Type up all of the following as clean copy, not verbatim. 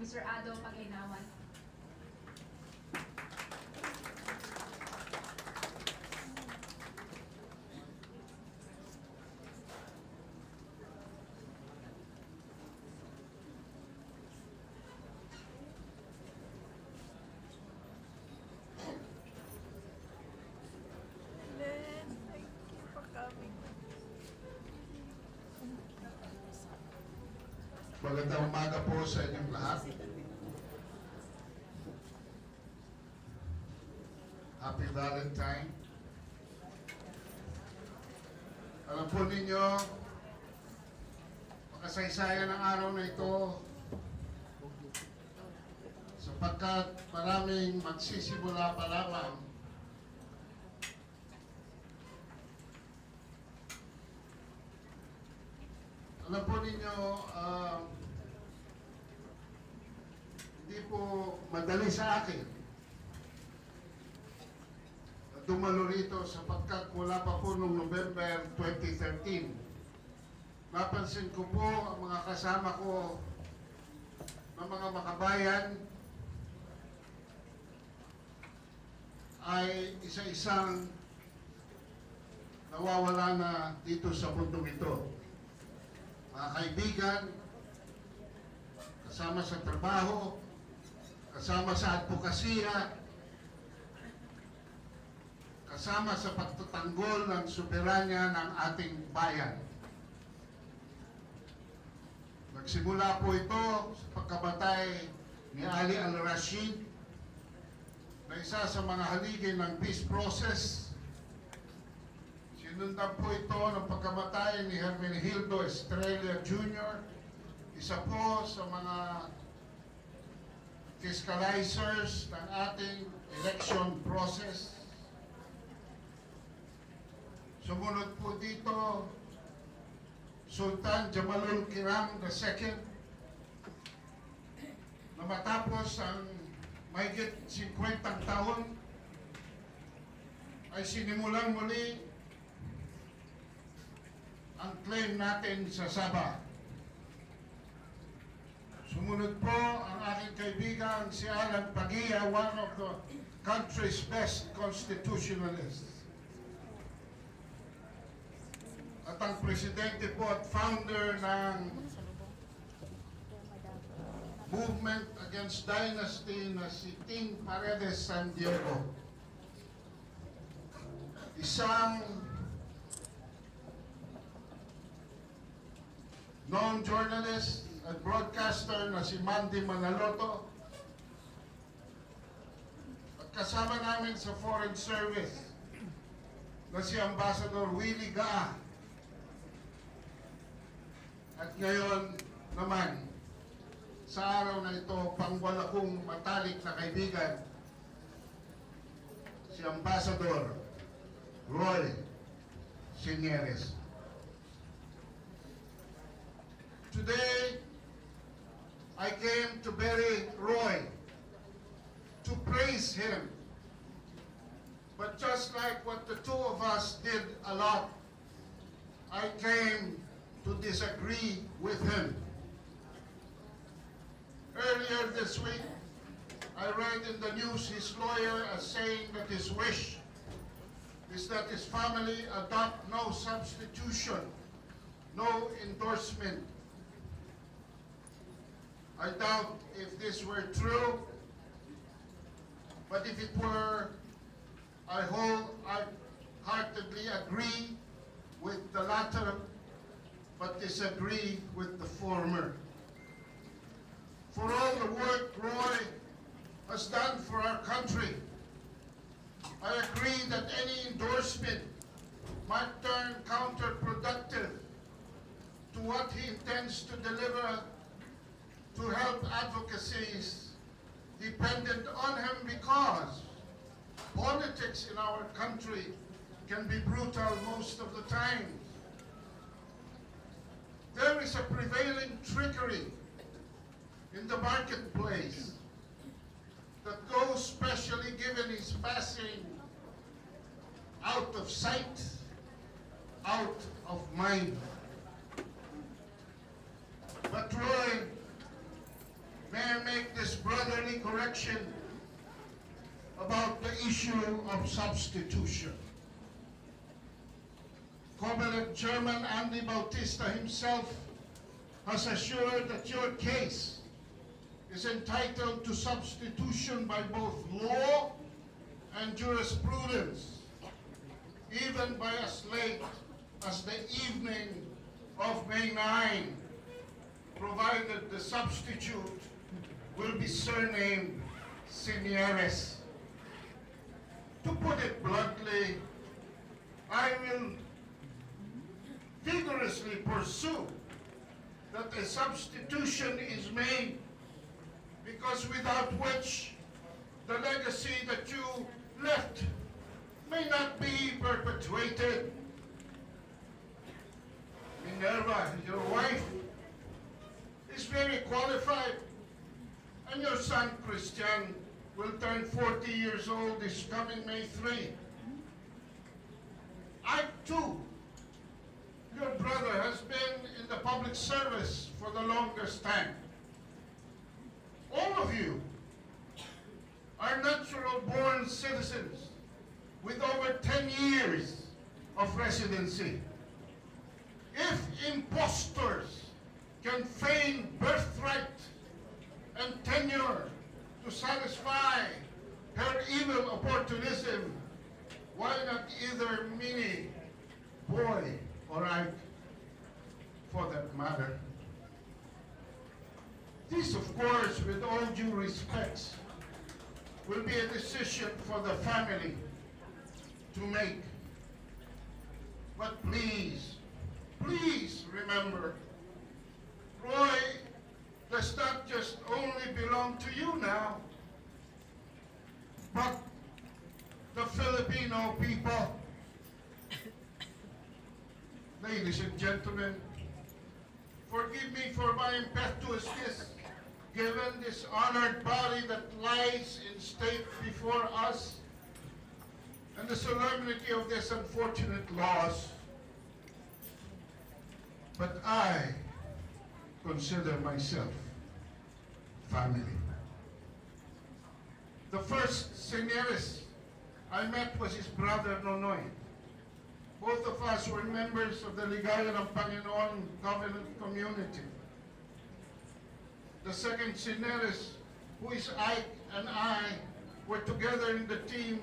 Mr. Ado Paglinawan. Thank you for coming. Magandang umaga po sa inyong lahat. Happy Valentine. Alam po ninyo, makasaysayan ang araw na ito sapagkat maraming magsisimula pa lamang alam po ninyo, hindi po madali sa akin na dumalo rito sapagkat wala pa po noong November 2013. Napansin ko po ang mga kasama ko ng mga makabayan ay isa-isang nawawala na dito sa mundong ito. Mga kaibigan, kasama sa trabaho, kasama sa advokasya, kasama sa pagtatanggol ng soberanya ng ating bayan. Nagsimula po ito sa pagkamatay ni Ali al-Rashid na isa sa mga haligi ng peace process. Sinundan po ito ng pagkamatay ni Hermenegildo Estrella Jr., isa po sa mga fiscalizers ng ating election process. Sumunod po dito, Sultan Jamalul Kiram II, na matapos ang mahigit 50 taon ay sinimulan muli ang claim natin sa Sabah. Sumunod po ang aking kaibigan si Alan Pagia, one of the country's best constitutionalists. At ang presidente po at founder ng Movement Against Dynasty na si Ting Paredes San Diego. Isang non-journalist at broadcaster na si Mandy Manaloto. At kasama namin sa Foreign Service na si Ambassador Willie Gaa. At ngayon naman, sa araw na ito, pangwala kong matalik na kaibigan, si Ambassador Roy Seneres. Today, I came to bury Roy, to praise him. But just like what the two of us did a lot, I came to disagree with him. Earlier this week, I read in the news his lawyer as saying that his wish is that his family adopt no substitution, no endorsement. I doubt if this were true, but if it were, I wholeheartedly agree with the latter, but disagree with the former. For all the work Roy has done for our country, I agree that any endorsement might turn counterproductive to what he intends to deliver to help advocacies dependent on him, because politics in our country can be brutal most of the time. There is a prevailing trickery in the marketplace that goes, especially given his passing, out of sight, out of mind. But Roy may I make this brotherly correction about the issue of substitution. Covenant Chairman Andy Bautista himself has assured that your case is entitled to substitution by both law and jurisprudence, even by as late as the evening of May 9, provided the substitute will be surnamed Seneres. To put it bluntly, I will vigorously pursue that a substitution is made, because without which the legacy that you left may not be perpetuated. Minerva, your wife, is very qualified, and your son Christian will turn 40 years old this coming May 3. I too, your brother, has been in the public service for the longest time. All of you are natural-born citizens with over 10 years of residency. If impostors can feign birthright and tenure to satisfy her evil opportunism, why not either Minnie, Boy, or Ike, for that matter? This, of course, with all due respects, will be a decision for the family to make. But please, please remember, Roy does not just only belong to you now, but the Filipino people. Ladies and gentlemen, forgive me for my impetuousness, given this honored body that lies in state before us, and the solemnity of this unfortunate loss. But I consider myself family. The first Seneres I met was his brother Nonoy. Both of us were members of the Ligaya ng Panginoon Covenant community. The second Seneres, who is Ike, and I were together in the team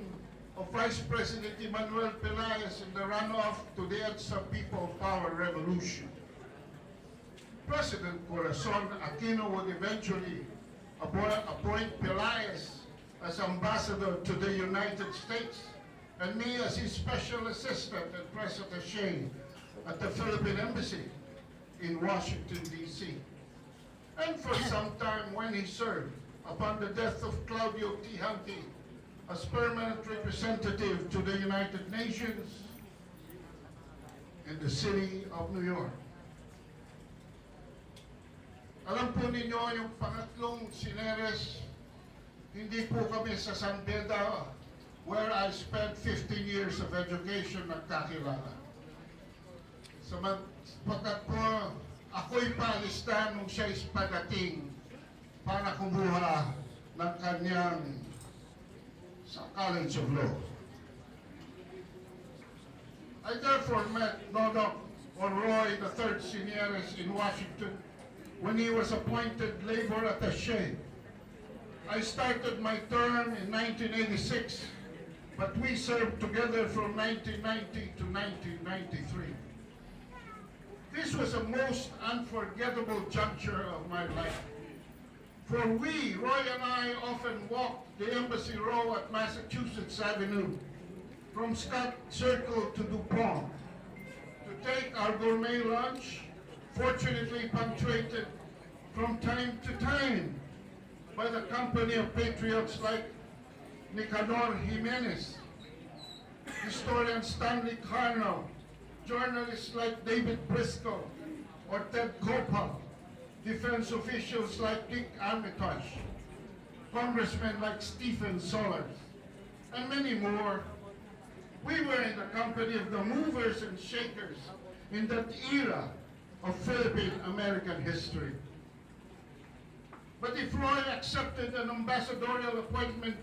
of Vice President Emmanuel Pelaez in the runoff to the EDSA People Power Revolution. President Corazon Aquino would eventually appoint Pelaez as ambassador to the United States, and me as his special assistant and press attaché at the Philippine Embassy in Washington, D.C. And for some time when he served, upon the death of Claudio T. Hanke, as permanent representative to the United Nations in the city of New York. Alam po ninyo, yung pangatlong Seneres, hindi po kami sa San Beda, where I spent 15 years of education, nagkakilala. Sapagkat po, ako'y palistan nung siya'y padating para kumuha ng kanyang sa College of Law. I therefore met Nodok or Roy, the third Seneres, in Washington when he was appointed labor attaché. I started my term in 1986, but we served together from 1990 to 1993. This was a most unforgettable juncture of my life. For we, Roy and I, often walked the Embassy Row at Massachusetts Avenue from Scott Circle to DuPont to take our gourmet lunch, fortunately punctuated from time to time by the company of patriots like Nicanor Jimenez, historian Stanley Carnell, journalists like David Briscoe or Ted Koppel, defense officials like Dick Armitage, congressmen like Stephen Sollers, and many more. We were in the company of the movers and shakers in that era of Philippine-American history. But if Roy accepted an ambassadorial appointment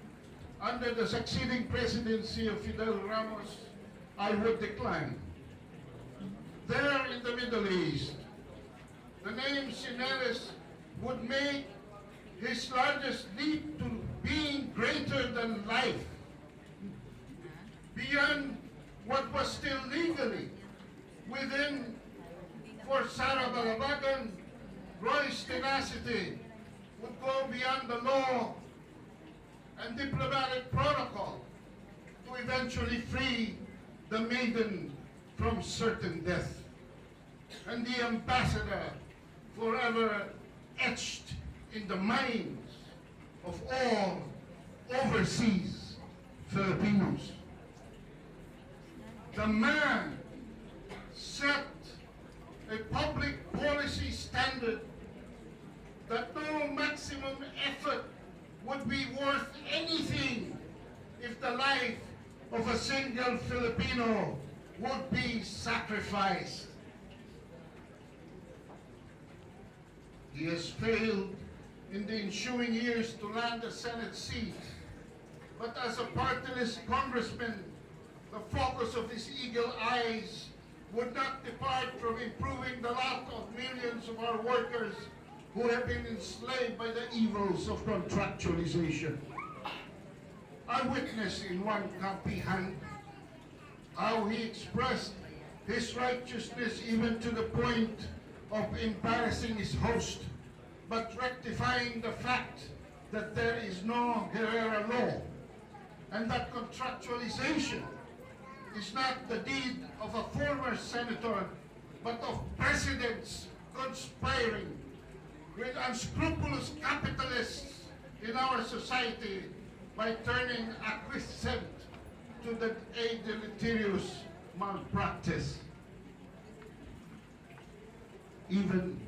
under the succeeding presidency of Fidel Ramos, I would decline. There in the Middle East, the name Seneres would make his largest leap to being greater than life, beyond what was still legally within. For Sara Balabagan, Roy's tenacity would go beyond the law and diplomatic protocol to eventually free the maiden from certain death, and the ambassador forever etched in the minds of all overseas Filipinos. The man set a public policy standard that no maximum effort would be worth anything if the life of a single Filipino would be sacrificed. He has failed in the ensuing years to land a Senate seat, but as a partyless congressman, the focus of his eagle eyes would not depart from improving the lot of millions of our workers who have been enslaved by the evils of contractualization. I witnessed in one copy hand how he expressed his righteousness even to the point of embarrassing his host, but rectifying the fact that there is no Herrera law and that contractualization is not the deed of a former senator, but of presidents conspiring with unscrupulous capitalists in our society by turning acquiescent to a deleterious malpractice. Even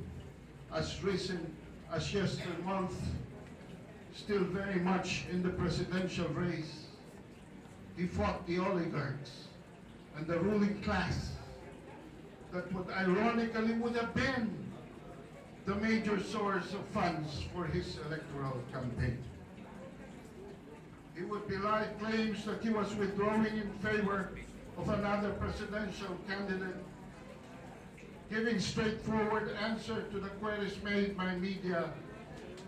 as recent as yesterday month, still very much in the presidential race, he fought the oligarchs and the ruling class that would ironically would have been the major source of funds for his electoral campaign. He would belie claims that he was withdrawing in favor of another presidential candidate, giving straightforward answer to the queries made by media.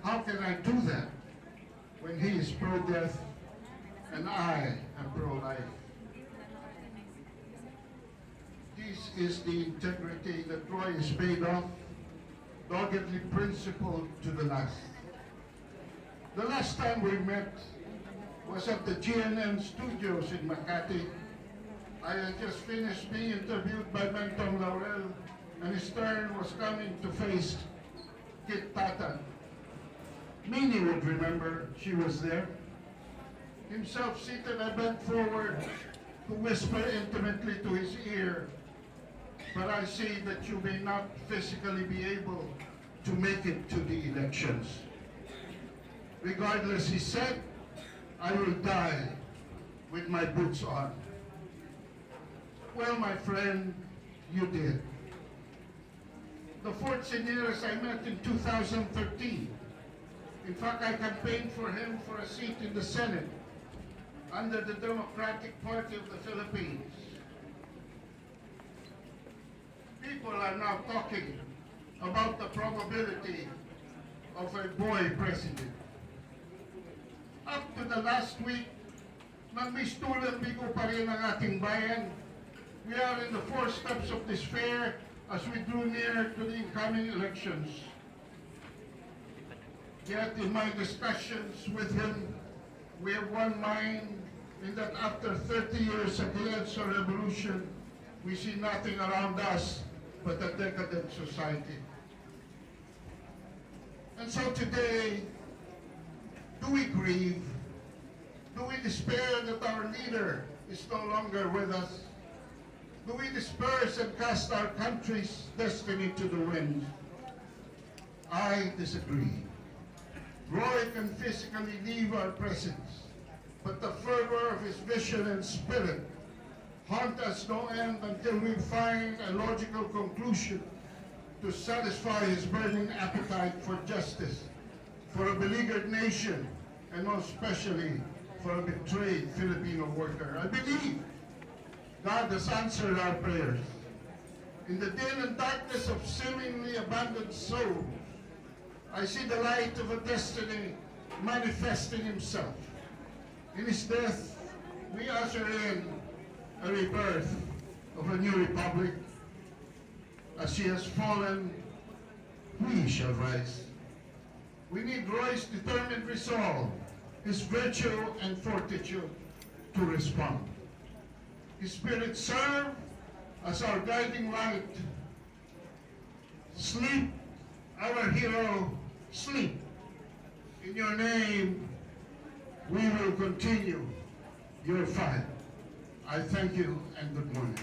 How can I do that when he is pro-death and I am pro-life? This is the integrity that Roy is made of, doggedly principled to the last. The last time we met was at the GNN studios in Makati. I had just finished being interviewed by Mentong Laurel, and his turn was coming to face Kit Tata. Minnie would remember she was there. Himself seated, I bent forward to whisper intimately to his ear, but I see that you may not physically be able to make it to the elections. Regardless, he said, I will die with my boots on. Well, my friend, you did. The fourth Seneres I met in 2013. In fact, I campaigned for him for a seat in the Senate under the Democratic Party of the Philippines. People are now talking about the probability of a boy president. Up to the last week, nagmistulang bigo pa rin ang ating bayan. We are in the four steps of despair as we drew near to the incoming elections. Yet in my discussions with him, we have one mind in that after 30 years of the EDSA revolution, we see nothing around us but a decadent society. And so today, do we grieve? Do we despair that our leader is no longer with us? Do we disperse and cast our country's destiny to the wind? I disagree. Roy can physically leave our presence, but the fervor of his vision and spirit haunt us no end until we find a logical conclusion to satisfy his burning appetite for justice, for a beleaguered nation, and most especially for a betrayed Filipino worker. I believe God has answered our prayers. In the din and darkness of seemingly abandoned souls, I see the light of a destiny manifesting himself. In his death, we usher in a rebirth of a new republic. As he has fallen, we shall rise. We need Roy's determined resolve, his virtue and fortitude to respond. His spirit serve as our guiding light. Sleep, our hero, sleep. In your name, we will continue your fight. I thank you and good morning.